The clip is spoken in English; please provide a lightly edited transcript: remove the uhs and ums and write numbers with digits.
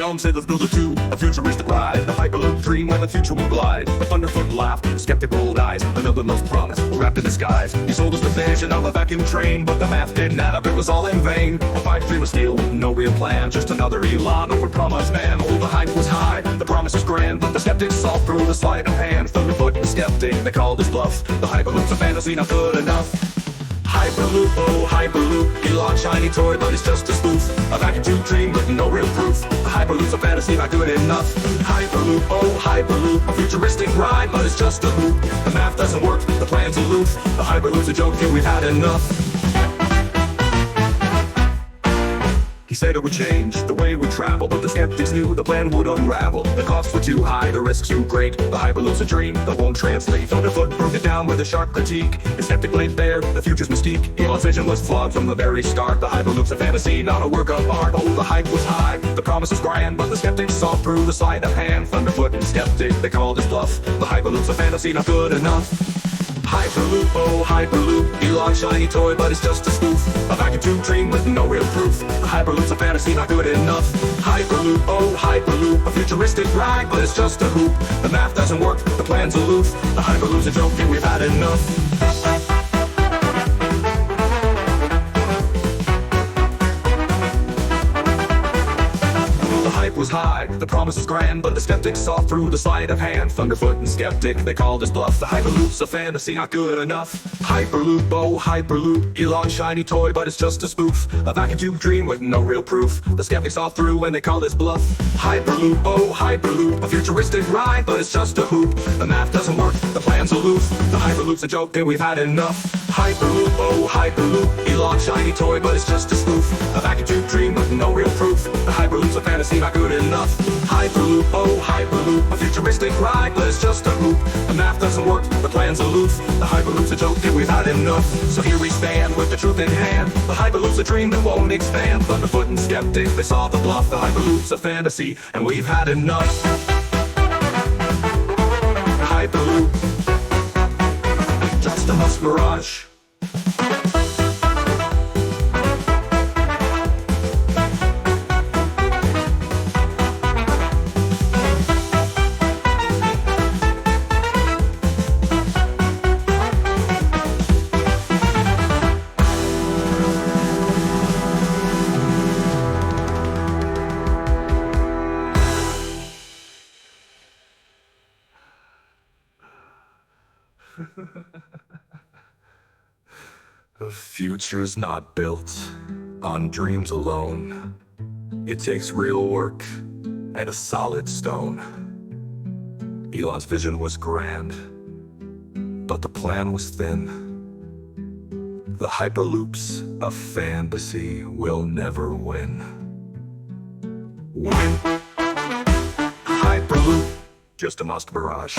Elon said let's build a two, a futuristic ride. The Hyperloop dream when the future will glide. The Thunderfoot laughed, skeptic rolled eyes. Another most promise, wrapped in disguise. He sold us the vision of a vacuum train, but the math didn't add up, it was all in vain. A pipe dream of steel, no real plan, just another Elon over promise man. Oh, the hype was high, the promise was grand, but the skeptics saw through the sleight of hand. Thunderfoot and skeptic, they called his bluff. The Hyperloop's a fantasy, not good enough. Hyperloop, oh Hyperloop, Elon shiny toy, but it's just a spoof. A vacuum tube dream with no real proof. The Hyperloop's a fantasy, not good enough. Hyperloop, oh Hyperloop, a futuristic ride, but it's just a loop. The math doesn't work, the plan's aloof. The Hyperloop's a joke, yeah, we've had enough. He said it would change the way we travel, but the skeptics knew the plan would unravel. The costs were too high, the risks too great. The Hyperloop's a dream that won't translate. Thunderfoot broke it down with a sharp critique. The skeptic laid bare the future's mystique. Elon's vision was flawed from the very start. The Hyperloop's a fantasy, not a work of art. Oh, the hype was high, the promise was grand, but the skeptics saw through the sleight of hand. Thunderfoot and skeptic, they called his bluff. The Hyperloop's a fantasy, not good enough. Hyperloop, oh Hyperloop, Elon shiny toy, but it's just a spoof. A vacuum tube dream with no real proof. The Hyperloop's a fantasy, not good enough. Hyperloop, oh Hyperloop, a futuristic ride, but it's just a hoop. The math doesn't work, the plan's aloof. The Hyperloop's a joke, and we've had enough. Was high, the promise was grand, but the skeptics saw through the sleight of hand. Thunderfoot and skeptic, they called his bluff. The Hyperloop's a fantasy, not good enough. Hyperloop, oh Hyperloop, Elon shiny toy, but it's just a spoof. A vacuum tube dream with no real proof. The skeptics saw through when they called his bluff. Hyperloop, oh Hyperloop, a futuristic ride, but it's just a hoop. The math doesn't work, the plan's aloof. The Hyperloop's a joke, and we've had enough. Hyperloop, oh Hyperloop, Elon shiny toy, but it's just a spoof. A vacuum tube dream with no real proof. The Hyperloop's a fantasy, not good enough. Hyperloop, oh Hyperloop, a futuristic ride, but it's just a hoop. The math doesn't work, the plan's aloof. The Hyperloop's a joke, and we've had enough. So here we stand with the truth in hand. The Hyperloop's a dream that won't expand. Thunderfoot and skeptic, they saw the bluff. The Hyperloop's a fantasy, and we've had enough. Hyperloop, just a musk mirage. The future's not built on dreams alone. It takes real work and a solid stone. Elon's vision was grand, but the plan was thin. The Hyperloop's a fantasy we'll never win. Hyperloop, just a musk mirage.